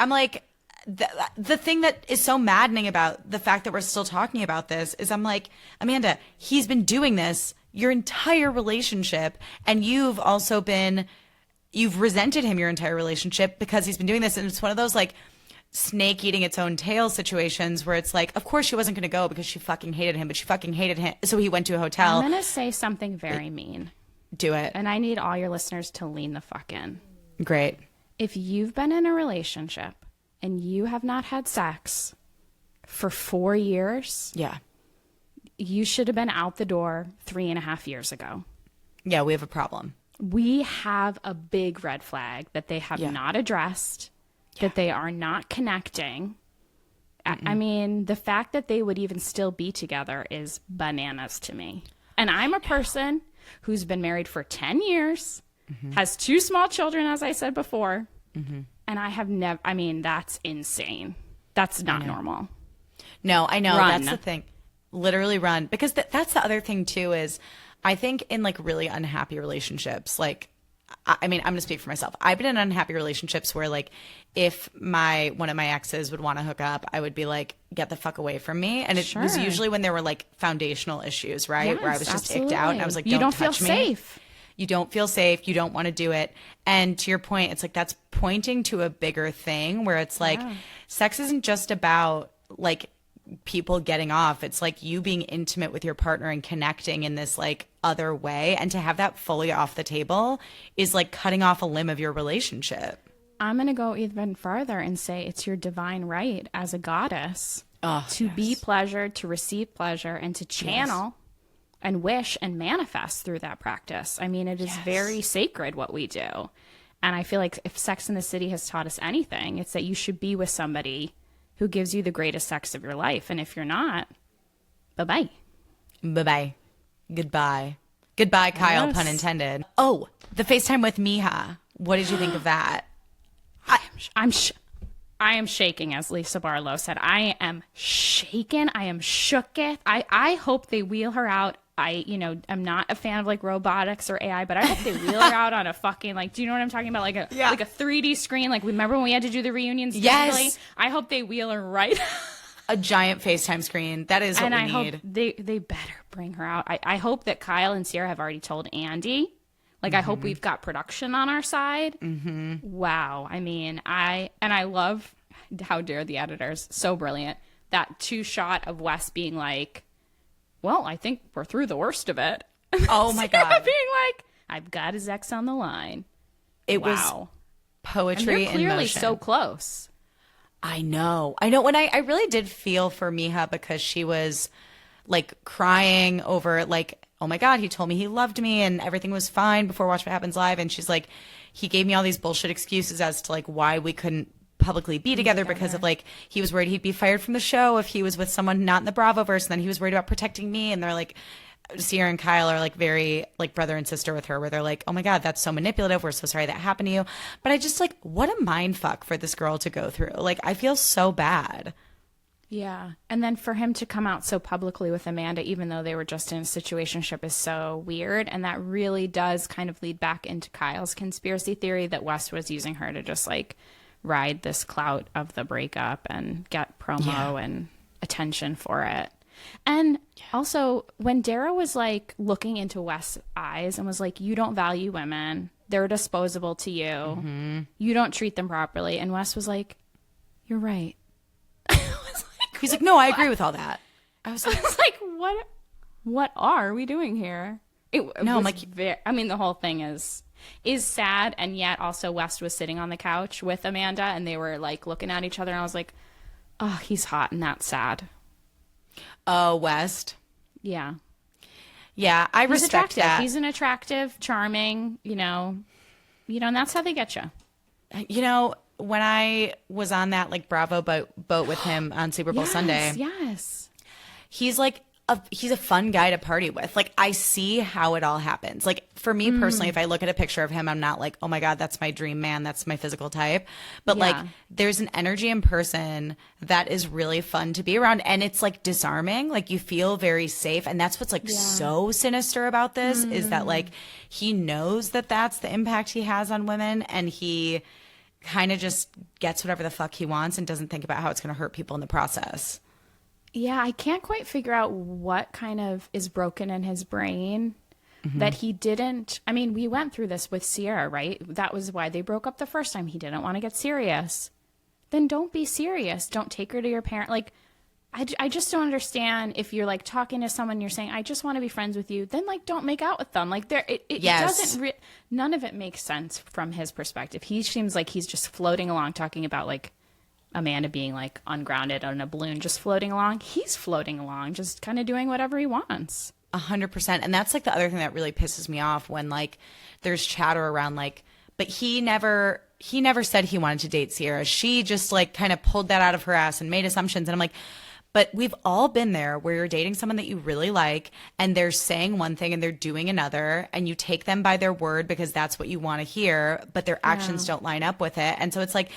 I'm like, the thing that is so maddening about the fact that we're still talking about this is I'm like, Amanda, he's been doing this your entire relationship, and you've resented him your entire relationship because he's been doing this, and it's one of those like snake eating its own tail situations where it's like, of course she wasn't going to go because she fucking hated him, but she fucking hated him. So he went to a hotel. I'm going to say something very mean. Do it. And I need all your listeners to lean the fuck in. Great. If you've been in a relationship and you have not had sex for 4 years, yeah, you should have been out the door 3.5 years ago. Yeah, we have a problem. We have a big red flag that they have not addressed. That they are not connecting. I mean, the fact that they would even still be together is bananas to me. And I'm a person who's been married for 10 years, has 2 small children, as I said before, and I have never, I mean, that's insane. That's not normal. No, I know. Run. That's the thing. Literally run. Because that's the other thing, too, is I think in like really unhappy relationships, like, I mean, I'm going to speak for myself. I've been in unhappy relationships where like if one of my exes would want to hook up, I would be like, get the fuck away from me. And it was usually when there were like foundational issues, right? Yes, where I was just absolutely. icked out and I was like, you don't feel touch me. safe. You don't feel safe. You don't want to do it. And to your point, it's like that's pointing to a bigger thing where it's like sex isn't just about like people getting off. It's like you being intimate with your partner and connecting in this like other way. And to have that fully off the table is like cutting off a limb of your relationship. I'm going to go even farther and say it's your divine right as a goddess to be pleasured, to receive pleasure, and to channel and wish and manifest through that practice. I mean, it is very sacred what we do. And I feel like if Sex and the City has taught us anything, it's that you should be with somebody who gives you the greatest sex of your life. And if you're not, bye-bye. Bye-bye. Goodbye. Goodbye, Kyle, pun intended. Oh, the FaceTime with Miha. What did you think of that? I am shaking, as Lisa Barlow said. I am shaken. I am shooketh. I hope they wheel her out. I'm not a fan of like robotics or AI, but I hope they wheel her out on a fucking like, do you know what I'm talking about? Like a 3D screen. Like remember when we had to do the reunions? Yes. Digitally? I hope they wheel her right. A giant FaceTime screen. That is what we need. Hope they better bring her out. I hope that Kyle and Sierra have already told Andy. Like I hope we've got production on our side. Mm-hmm. Wow. I mean, I love how dare the editors. So brilliant. That 2-shot of Wes being like, well, I think we're through the worst of it. Oh my God. Being like, I've got his ex on the line. It was poetry and they're clearly in motion. So close. I know. When I really did feel for Miha because she was like crying over like, oh my God, he told me he loved me and everything was fine before Watch What Happens Live. And she's like, he gave me all these bullshit excuses as to like why we couldn't publicly be together because of like he was worried he'd be fired from the show if he was with someone not in the Bravoverse, and then he was worried about protecting me. And they're like, Sierra and Kyle are like very like brother and sister with her, where they're like, oh my God, that's so manipulative, we're so sorry that happened to you. But I just like, what a mind fuck for this girl to go through. Like I feel so bad. Yeah. And then for him to come out so publicly with Amanda, even though they were just in a situationship, is so weird. And that really does kind of lead back into Kyle's conspiracy theory that Wes was using her to just like ride this clout of the breakup and get promo and attention for it. And also when Dara was like looking into Wes' eyes and was like, you don't value women, they're disposable to you, you don't treat them properly. And Wes was like, you're right. He's like, no, I agree with all that. I was like, what are we doing here? I'm like, I mean, the whole thing is sad. And yet also West was sitting on the couch with Amanda and they were like looking at each other. And I was like, Oh, he's hot and that's sad. Oh, West. Yeah. Yeah, I He's respect attractive. that. He's an attractive, charming, and that's how they get you. You know, when I was on that like Bravo boat with him on Super Bowl Sunday, Yes. he's like he's a fun guy to party with. Like I see how it all happens. Like for me personally, if I look at a picture of him, I'm not like, oh my God, that's my dream man. That's my physical type. But like there's an energy in person that is really fun to be around. And it's like disarming. Like you feel very safe. And that's what's like so sinister about this is that like he knows that that's the impact he has on women. And he kind of just gets whatever the fuck he wants and doesn't think about how it's going to hurt people in the process. Yeah, I can't quite figure out what kind of is broken in his brain that he didn't. I mean, we went through this with Sierra, right? That was why they broke up the first time. He didn't want to get serious. Then don't be serious. Don't take her to your parent. Like, I just don't understand if you're like talking to someone, you're saying, I just want to be friends with you. Then like, don't make out with them. Like it doesn't, none of it makes sense from his perspective. He seems like he's just floating along talking about like, Amanda being like ungrounded on a balloon, just floating along. He's floating along, just kind of doing whatever he wants. 100%. And that's like the other thing that really pisses me off when like there's chatter around like, but he never said he wanted to date Sierra. She just like kind of pulled that out of her ass and made assumptions. And I'm like, but we've all been there where you're dating someone that you really like and they're saying one thing and they're doing another and you take them by their word because that's what you want to hear, but their actions don't line up with it. And so it's like,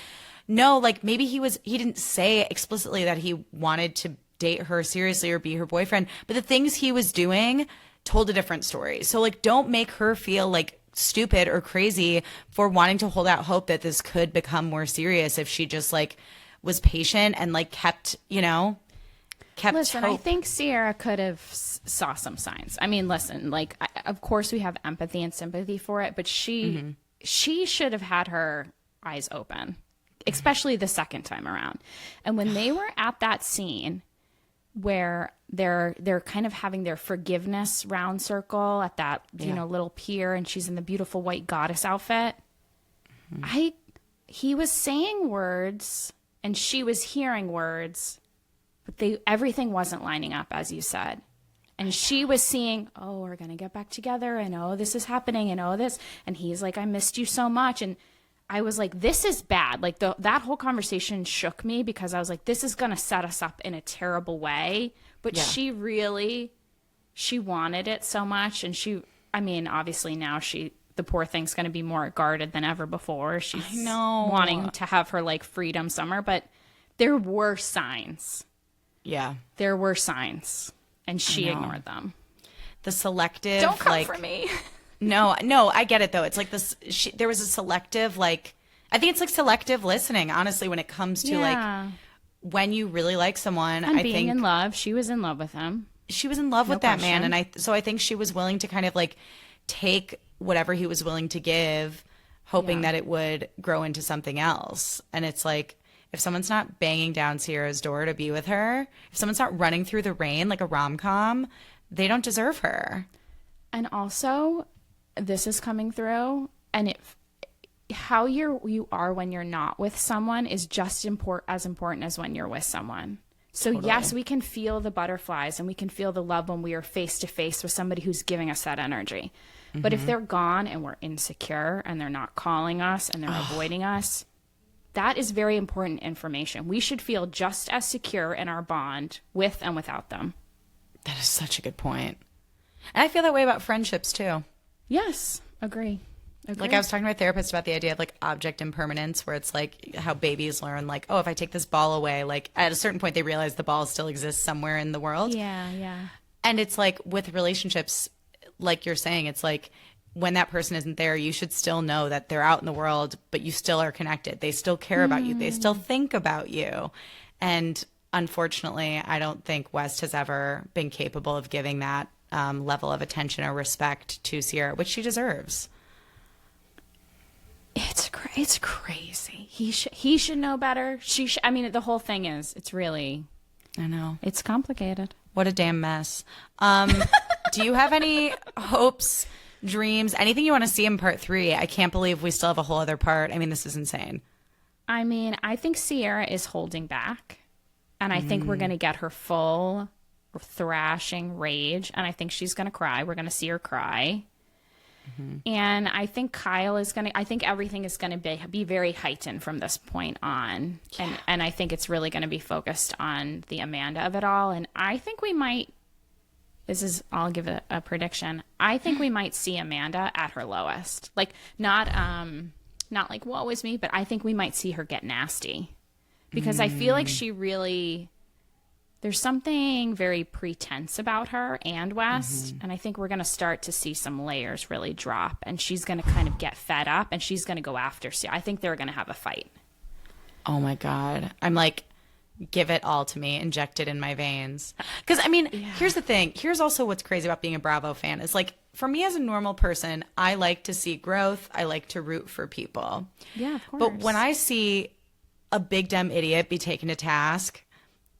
no, like maybe he didn't say explicitly that he wanted to date her seriously or be her boyfriend, but the things he was doing told a different story. So like, don't make her feel like stupid or crazy for wanting to hold out hope that this could become more serious if she just like was patient and like kept Listen, hope. I think Sierra could have saw some signs. I mean, listen, like, of course we have empathy and sympathy for it, but she should have had her eyes open, especially the second time around. And when they were at that scene where they're kind of having their forgiveness round circle at that little pier, and she's in the beautiful white goddess outfit, he was saying words and she was hearing words, but everything wasn't lining up, as you said. And she was seeing, oh, we're going to get back together. And oh, this is happening. And oh, this. And he's like, I missed you so much. And I was like, this is bad. Like that whole conversation shook me because I was like, this is going to set us up in a terrible way. But she wanted it so much. And obviously now the poor thing's going to be more guarded than ever before. She's wanting to have her like freedom summer. But there were signs. Yeah. There were signs. And she ignored them. The selective, don't come for me. No, I get it though. It's like this. There was a selective, like I think it's like selective listening. Honestly, when it comes to like when you really like someone, and I being think in love. She was in love with him. She was in love with that man, and I think she was willing to kind of like take whatever he was willing to give, hoping that it would grow into something else. And it's like, if someone's not banging down Sierra's door to be with her, if someone's not running through the rain like a rom-com, they don't deserve her. And also, this is coming through, and how you are when you're not with someone is just as important as when you're with someone. So yes, we can feel the butterflies and we can feel the love when we are face to face with somebody who's giving us that energy. Mm-hmm. But if they're gone and we're insecure and they're not calling us and they're avoiding us, that is very important information. We should feel just as secure in our bond with and without them. That is such a good point. And I feel that way about friendships too. Yes, agree. Like I was talking to my therapist about the idea of like object impermanence, where it's like how babies learn like, oh, if I take this ball away, like at a certain point they realize the ball still exists somewhere in the world. Yeah. And it's like with relationships, like you're saying, it's like when that person isn't there, you should still know that they're out in the world, but you still are connected. They still care about you. They still think about you. And unfortunately, I don't think West has ever been capable of giving that level of attention or respect to Sierra, which she deserves. It's crazy. He should know better. I mean, the whole thing is, it's really, I know. It's complicated. What a damn mess. Do you have any hopes, dreams, anything you want to see in part 3? I can't believe we still have a whole other part. I mean, this is insane. I mean, I think Sierra is holding back. And I think we're going to get her full thrashing rage. And I think she's going to cry. We're going to see her cry. And I think I think everything is going to be very heightened from this point on. Yeah. And I think it's really going to be focused on the Amanda of it all. And I think we might, I'll give it a prediction. I think we might see Amanda at her lowest. Like, not like, woe is me, but I think we might see her get nasty. Because I feel like there's something very pretense about her and West, and I think we're going to start to see some layers really drop, and she's going to kind of get fed up, and she's going to go after Sierra. I think they're going to have a fight. Oh my God. I'm like, give it all to me, inject it in my veins. Because, I mean, here's the thing. Here's also what's crazy about being a Bravo fan is, like, for me as a normal person, I like to see growth. I like to root for people. Yeah, of course. But when I see a big dumb idiot be taken to task,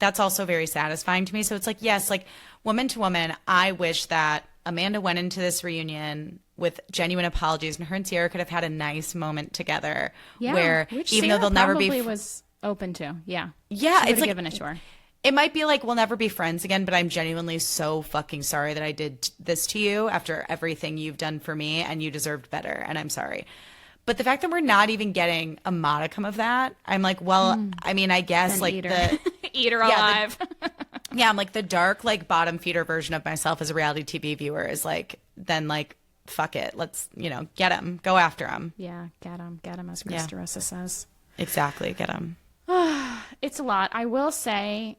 that's also very satisfying to me. So it's like, yes, like woman to woman, I wish that Amanda went into this reunion with genuine apologies and her and Sierra could have had a nice moment together where which even Sierra though they'll never be was open to. Yeah. Yeah. She It's like, given it to her. It might be like, we'll never be friends again, but I'm genuinely so fucking sorry that I did this to you after everything you've done for me, and you deserved better. And I'm sorry. But the fact that we're not even getting a modicum of that, I'm like, well, I mean, I guess Then like eat her. Eat her yeah, alive. I'm like the dark, like bottom feeder version of myself as a reality TV viewer is like, then like, fuck it. Let's, get him. Go after him. Yeah, get him, as Krista Rosa says. Exactly. Get him. It's a lot. I will say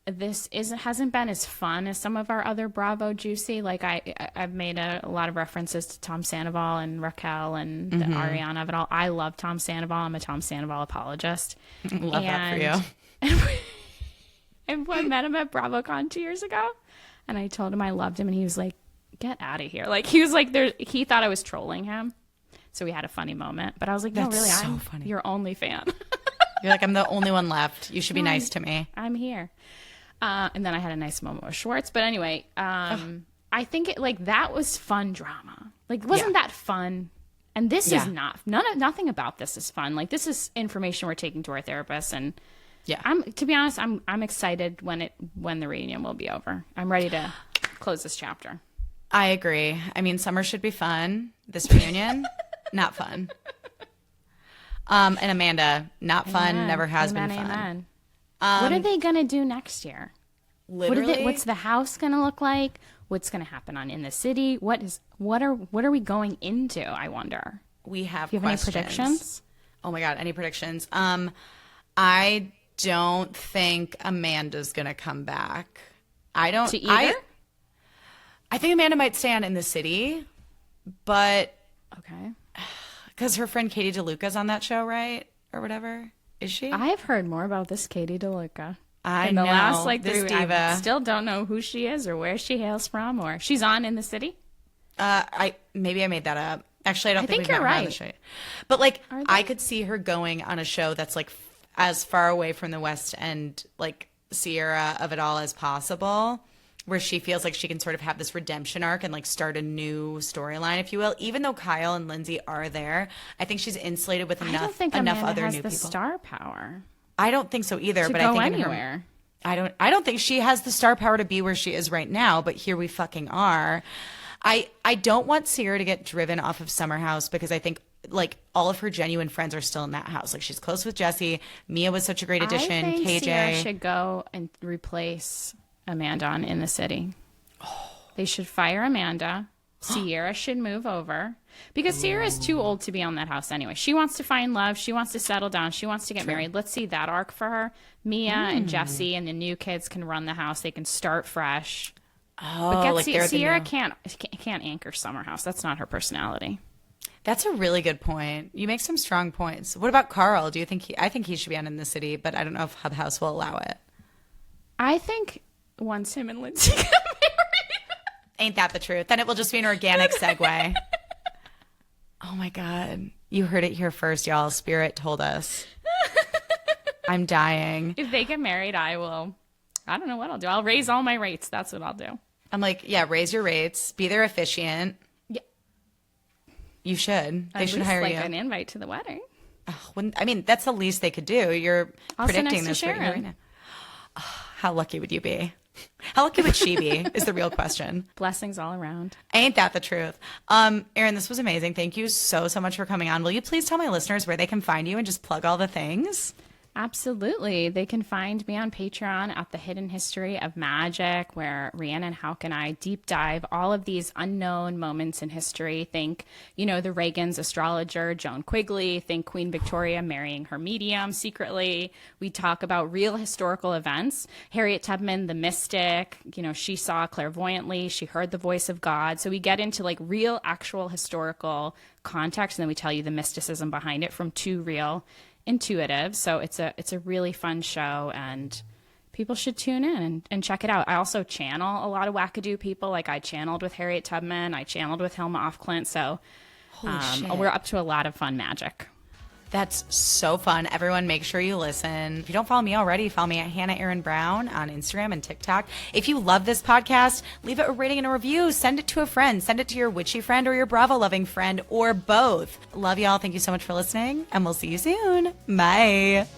this hasn't been as fun as some of our other Bravo Juicy. Like I've made a lot of references to Tom Sandoval and Raquel and the Ariana of it all. I love Tom Sandoval. I'm a Tom Sandoval apologist. Love that for you. And I met him at BravoCon 2 years ago, and I told him I loved him, and he was like, "Get out of here!" Like he was like, he thought I was trolling him, so we had a funny moment. But I was like, "No, really, so I'm funny. your only fan." You're like, I'm the only one left. You should be nice to me. I'm here. And then I had a nice moment with Schwartz. But anyway, I think that was fun drama. Like, wasn't that fun? And this is not. Nothing about this is fun. Like, this is information we're taking to our therapists, and to be honest, I'm excited when the reunion will be over. I'm ready to close this chapter. I agree. I mean, summer should be fun. This reunion, not fun. And Amanda, not fun. Amen. Never has been fun. Amen. What are they gonna do next year? Literally, what's the house gonna look like? What's gonna happen in the city? What are we going into? I wonder. We have. Do you have questions. any predictions? Oh my God, any predictions? I don't think Amanda's gonna come back. I don't. To either? I think Amanda might stand in the city, but okay. Because her friend Katie DeLuca's on that show, right? Or whatever. Is she? I've heard more about this Katie DeLuca. In the last this 3 diva. I still don't know who she is or where she hails from, or she's on In the City. Maybe I made that up. Actually, I don't think you're met her on the right. show. But like, I could see her going on a show that's like as far away from the West End, like Sierra of it all as possible, where she feels like she can sort of have this redemption arc and like start a new storyline, if you will. Even though Kyle and Lindsay are there, I think she's insulated with enough I don't think enough Amanda other has new the people. Star power. I don't think so either. To but go I think anywhere. I don't think she has the star power to be where she is right now. But here we fucking are. I don't want Sierra to get driven off of Summer House because I think like all of her genuine friends are still in that house. Like she's close with Jesse. Mia was such a great addition. I think KJ Sierra should go and replace Amanda on In the City. They should fire Amanda. Sierra should move over because Sierra is too old to be on that house anyway. She wants to find love. She wants to settle down. She wants to get married. Let's see that arc for her. Mia and Jesse and the new kids can run the house. They can start fresh. But like Sierra can't anchor Summer House. That's not her personality. That's a really good point. You make some strong points. What about Carl? Do you think I think he should be on In the City, but I don't know if Hub House will allow it. I think once him and Lindsay get married. Ain't that the truth? Then it will just be an organic segue. Oh my God. You heard it here first, y'all. Spirit told us. I'm dying. If they get married, I don't know what I'll do. I'll raise all my rates. That's what I'll do. I'm like, yeah, raise your rates. Be their officiant. Yeah. You should. They At should least, hire like you. an invite to the wedding. I mean, that's the least they could do. You're I'll sit predicting next this to right Sharon. right now. How lucky would you be? How lucky would she be is the real question. Blessings all around. Ain't that the truth? Erin, this was amazing. Thank you so much for coming on. Will you please tell my listeners where they can find you and just plug all the things? Absolutely. They can find me on Patreon at the Hidden History of Magick, where Rhiannon and Hauck and I deep dive all of these unknown moments in history. Think, the Reagan's astrologer, Joan Quigley. Think Queen Victoria marrying her medium secretly. We talk about real historical events. Harriet Tubman, the mystic, she saw clairvoyantly. She heard the voice of God. So we get into like real, actual historical context, and then we tell you the mysticism behind it from two real intuitive. So it's a really fun show, and people should tune in and check it out. I also channel a lot of wackadoo people. Like I channeled with Harriet Tubman, I channeled with Hilma af Klint. So we're up to a lot of fun magic. That's so fun. Everyone, make sure you listen. If you don't follow me already, follow me at Hannah Erin Brown on Instagram and TikTok. If you love this podcast, leave it a rating and a review. Send it to a friend. Send it to your witchy friend or your Bravo loving friend or both. Love y'all. Thank you so much for listening, and we'll see you soon. Bye.